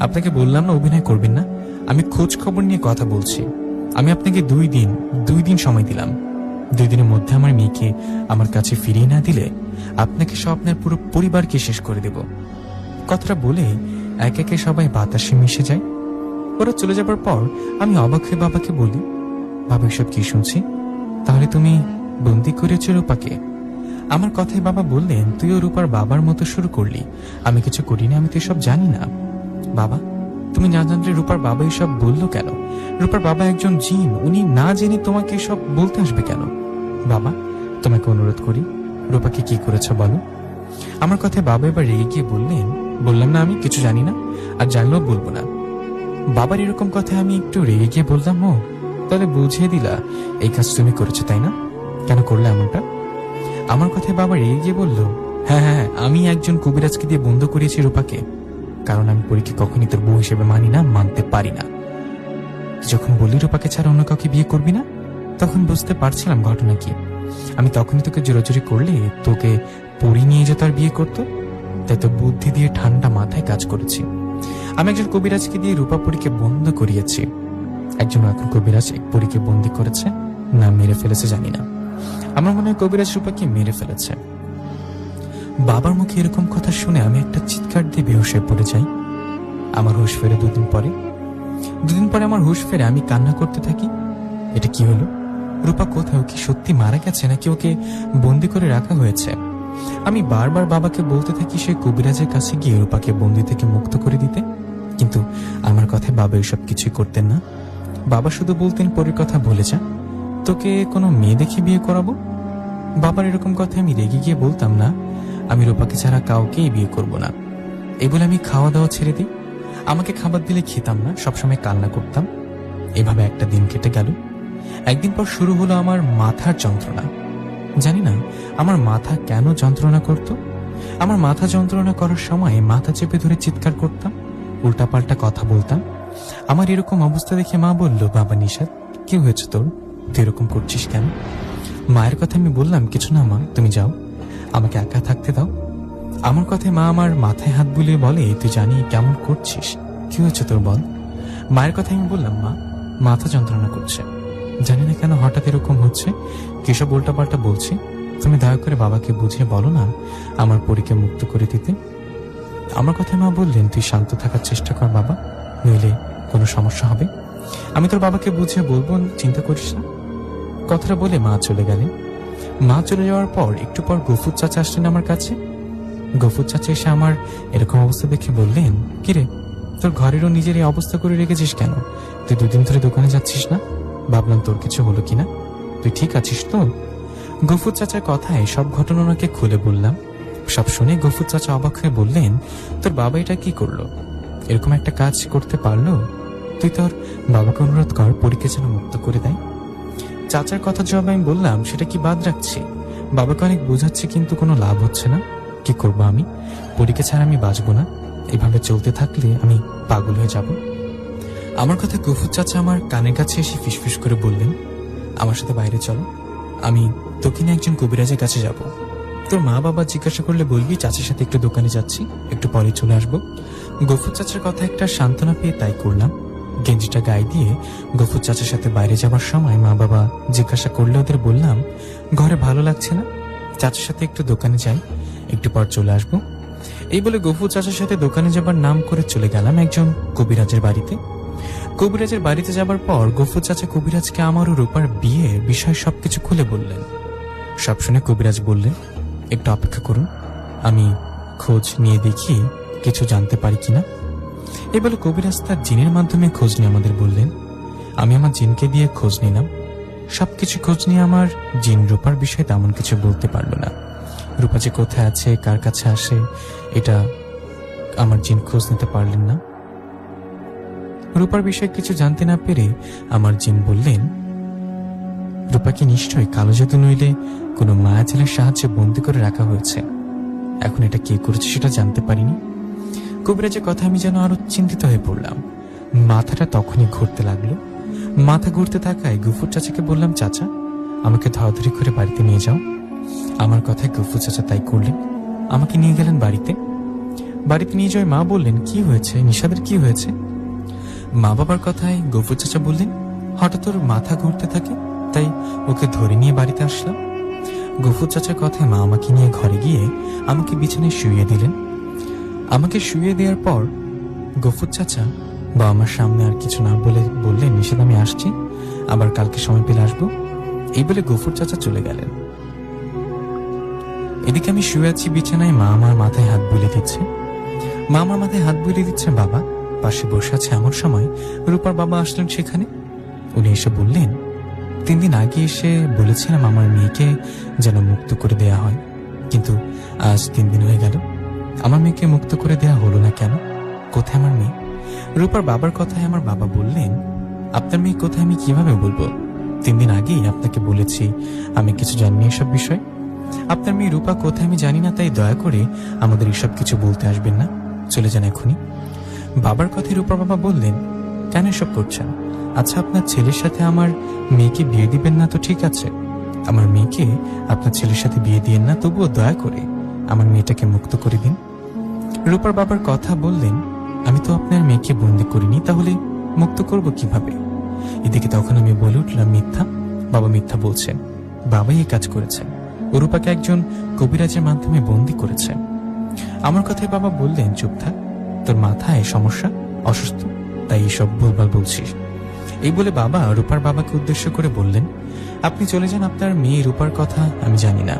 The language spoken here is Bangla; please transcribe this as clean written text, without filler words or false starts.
আপনাকে বললাম না অভিনয় করবেন না। আমি খোঁজ খবর নিয়ে কথা বলছি। আমি আপনাকে 2 দিন সময় দিলাম। 2 দিনের মধ্যে আমার মেয়েকে আমার কাছে ফিরিয়ে না দিলে আপনাকে সহ আপনার পুরো পরিবারকে শেষ করে দেব। কথাটা বলে এক একে সবাই বাতাসে মিশে যায়। ওরা চলে যাবার পর আমি অবাক হয়ে বাবাকে বলি, বাবা এসব কি শুনছি? তাহলে তুমি বন্দি করেছ রূপাকে? আমার কথায় বাবা বললেন, তুইও রূপার বাবার মতো শুরু করলি। আমি কিছু করিনি, আমি তো এসব জানি না। বাবা, তুমি না জানলে রূপার বাবা এসব বললো কেন? রূপার বাবা একজন জিন, উনি না জেনে তোমাকে এসব বলতে আসবে কেন? বাবা, তোমাকে অনুরোধ করি, রূপাকে কি করেছ বলো। আমার কথায় বাবা এবার রেগে গিয়ে বললাম না আমি কিছু জানি না, আর জানলেও বলবো না। বাবার এরকম কথায় আমি একটু রেগে গিয়ে বললাম, ও তাহলে বুঝিয়ে দিলা এই কাজ তুমি করেছো তাই না? কেন করলে এমনটা? আমার কথায় বাবা রেগে গিয়ে বলল, হ্যাঁ, আমি একজন কবিরাজকে দিয়ে বন্ধ করিয়েছি রূপাকে, কারণ আমি পরীকে কখনই তোর বউ হিসেবে মানি না, মানতে পারি না। যখন বললি রূপাকে ছাড়া অন্য কাউকে বিয়ে করবি না, তখন বুঝতে পারছিলাম ঘটনা কি। আমি তখনই তোকে জোরাজোরি করলে তোকে পরি নিয়ে যেত আর বিয়ে করতো, তাই তো বুদ্ধি দিয়ে ঠান্ডা মাথায় কাজ করেছি। আমি একজন কবিরাজকে দিয়ে রূপা পরীকে বন্ধ করিয়েছি। একজন এখন কবিরাজ এক পরীকে বন্দি করেছে, না মেরে ফেলেছে জানি না। আমার মনে হয় কবিরাজ রূপাকে মেরে ফেলেছে। বাবার মুখে এরকম কথা শুনে আমি একটা চিৎকার দিয়ে বেহুশ হয়ে পড়ে যাই। আমার হুঁশ ফেরে 2 দিন পরে আমার হুঁশ ফেরে আমি কান্না করতে থাকি। এটা কি হলো? রূপা কোথাও কি সত্যি মারা গেছে নাকি ওকে বন্দি করে রাখা হয়েছে? আমি বারবার বাবাকে বলতে থাকি সে কবিরাজের কাছে গিয়ে রূপাকে বন্দি থেকে মুক্ত করে দিতে, কিন্তু আমার কথায় বাবা এসব কিছুই করতেন না। বাবা শুধু বলতেন, পরের কথা ভুলে যা, তোকে কোনো মেয়ে দেখে বিয়ে করাবো। বাবার এরকম কথা আমি রেগে গিয়ে বলতাম, না, আমি রূপাকে ছাড়া কাউকেই বিয়ে করব না। এই বলে আমি খাওয়া দাওয়া ছেড়ে দিই। আমাকে খাবার দিলে খেতাম না, সবসময় কান্না করতাম। এভাবে একটা দিন কেটে গেল। একদিন পর শুরু হলো আমার মাথার যন্ত্রণা। জানি না আমার মাথা কেন যন্ত্রণা করত। আমার মাথা যন্ত্রণা করার সময় মাথা চেপে ধরে চিৎকার করতাম, উল্টাপাল্টা কথা বলতাম। আমার এরকম অবস্থা দেখে মা বলল, বাবা নিশাত, কি হয়েছে তোর? তুই এরকম করছিস কেন? মায়ের কথা আমি বললাম, কিছু না মা, তুমি যাও, আমাকে একা থাকতে দাও। আমার কথায় মা আমার মাথায় হাত বুলিয়ে বলে, তুই জানি কেমন করছিস, কি হয়েছে তোর বল। মায়ের কথা আমি বললাম, মা, মাথা যন্ত্রণা করছে, জানি না কেন হঠাৎ এরকম হচ্ছে, কিসব উল্টাপাল্টা বলছি। তুমি দয়া করে বাবাকে বুঝিয়ে বলো না আমার পরীকে মুক্ত করে দিতে। আমার কথায় মা বললেন, তুই শান্ত থাকার চেষ্টা কর বাবা, নইলে কোনো সমস্যা হবে। আমি তোর বাবাকে বুঝিয়ে বলবো, চিন্তা করিস না। কথাটা বলে মা চলে গেলেন। মা চলে যাওয়ার পর একটু পর গফুর চাচা আসলেন আমার কাছে। গফুর চাচা এসে আমার এরকম অবস্থা দেখে বললেন, কিরে, তোর ঘরেরও নিজের এই অবস্থা করে রেখেছিস কেন? তুই 2 দিন ধরে দোকানে যাচ্ছিস না? ভাবলাম তোর কিছু হলো কিনা, তুই ঠিক আছিস তো? গফুর চাচার কথায় সব ঘটনা ওনাকে খুলে বললাম। সব শুনে গফুর চাচা অবাক হয়ে বললেন, তোর বাবা এটা কি করলো? এরকম একটা কাজ করতে পারলো? তুই তোর বাবাকে অনুরোধ কর পরীকে যেন মুক্ত করে দেয়। চাচার কথা জবাব আমি বললাম, সেটা কি বাদ রাখছি? বাবাকে অনেক বোঝাচ্ছে কিন্তু কোনো লাভ হচ্ছে না। কি করবো আমি? পরীকে ছাড়া আমি বাঁচবো না। এভাবে চলতে থাকলে আমি পাগল হয়ে যাব। আমার কথা গফুর চাচা আমার কানের কাছে এসে ফিসফিস করে বললেন, আমার সাথে বাইরে চলো, আমি তোকে নিয়ে একজন কবিরাজের কাছে যাব। তোর মা বাবা জিজ্ঞাসা করলে বলবি চাচার সাথে একটু দোকানে যাচ্ছি, একটু পরে চলে আসবো। গফুর চাচার কথা একটা সান্ত্বনা পেয়ে তাই করলাম। গেঞ্জিটা গায়ে দিয়ে গফুর চাচার সাথে বাইরে যাবার সময় মা বাবা জিজ্ঞাসা করলে ওদের বললাম, ঘরে ভালো লাগছে না, চাচার সাথে একটু দোকানে যাই, একটু পর চলে আসবো। এই বলে গফুর চাচার সাথে দোকানে যাবার নাম করে চলে গেলাম একজন কবিরাজের বাড়িতে। কবিরাজের বাড়িতে যাবার পর গফুর চাচা কবিরাজকে আমার ও রূপার বিয়ে বিষয় সবকিছু খুলে বললেন। সব শুনে কবিরাজ বললেন, একটু অপেক্ষা করুন, আমি খোঁজ নিয়ে দেখি কিছু জানতে পারি কিনা। এই বলে কবিরাজ তার জিনের মাধ্যমে খোঁজ নিয়ে আমাদের বললেন। আমি আমার জিনকে দিয়ে খোঁজ নিলাম। সবকিছু খোঁজ নিয়ে আমার জিন রূপার বিষয়ে তেমন কিছু বলতে পারলো না। রূপা যে কোথায় আছে, কার কাছে আসে, এটা আমার জিন খোঁজ নিতে পারলেন না। রূপার বিষয়ে কিছু জানতে না পেরে আমার জিন বললেন, রূপাকে নিশ্চয়ই কালো জাদু নইলে কোনো মায়া ছেলের সাহায্যে বন্দি করে রাখা হয়েছে। এখন এটা কে করেছে সেটা জানতে পারিনি। কবিরাজের কথা আমি যেন আরো চিন্তিত হয়ে পড়লাম। মাথাটা তখনই ঘুরতে লাগলো। মাথা ঘুরতে থাকায় গফুর চাচাকে বললাম, চাচা, আমাকে ধরাধরি করে বাড়িতে নিয়ে যাও। আমার কথায় গফুর চাচা তাই করলেন, আমাকে নিয়ে গেলেন বাড়িতে। বাড়িতে নিয়ে যাওয়ার মা বললেন, কি হয়েছে নিশাদের, কি হয়েছে? মা বাবার কথায় গফুর চাচা বললেন, হঠাৎ ওর মাথা ঘুরতে থাকে, তাই ওকে ধরে নিয়ে বাড়িতে আসলাম। গফুর চাচার কথায় মা আমাকে নিয়ে ঘরে গিয়ে আমাকে বিছানায় শুইয়ে দিলেন। আমাকে শুইয়ে দেওয়ার পর গফুর চাচা বা আমার সামনে আর কিছু না বলে বললেন, নিশাদ আমি আসছি, আবার কালকে সময় পেলে আসবো। এই বলে গফুর চাচা চলে গেলেন। এদিকে আমি শুয়ে আছি বিছানায়, মা আমার মাথায় হাত বুলিয়ে দিচ্ছে। বাবা পাশে বসে আছে। এমন সময় রূপার বাবা আসলেন সেখানে। উনি এসে বললেন, 3 দিন আগে এসে বলেছিলাম আমার মেয়েকে যেন মুক্ত করে দেয়া হয়, কিন্তু আজ 3 দিন হয়ে গেল, আমার মেয়েকে মুক্ত করে দেয়া হলো না কেন? কোথায় আমার মেয়ে? রূপার বাবার কথায় আমার বাবা বললেন, আপনার মেয়ে কোথায় আমি কিভাবে বলবো? 3 দিন আগেই আপনাকে বলেছি আমি কিছু জানি না এসব বিষয়। আপনার মেয়ে রূপা কোথায় আমি জানি না, তাই দয়া করে আমাদের এসব কিছু বলতে আসবেন না, চলে যান এখনই। বাবার কথায় রূপার বাবা বললেন, কেন এসব করছেন? আচ্ছা, আপনার ছেলের সাথে আমার মেয়েকে বিয়ে দিবেন না তো ঠিক আছে, আমার মেয়েকে আপনার ছেলের সাথে বিয়ে দিয়েন না, তবুও দয়া করে আমার মেয়েটাকে মুক্ত করে দিন। রূপার বাবার কথা বললেন, আমি তো আপনার মেয়েকে বন্দি করিনি, তাহলে মুক্ত করব কিভাবে? এদিকে তখন আমি বলে উঠলাম, মিথ্যা, বাবা মিথ্যা বলছেন, বাবাই এই কাজ করেছেন, রূপাকে একজন কবিরাজের মাধ্যমে বন্দি করেছে। আমার কথায় বাবা বললেন, চুপ থাক, তোর মাথায় সমস্যা, অসুস্থ, তাই এসব ভুলভাল বলছিস। এই বলে বাবা রূপার বাবাকে উদ্দেশ্য করে বললেন, আপনি চলে যান, আপনার মেয়ে রূপার কথা আমি জানি না।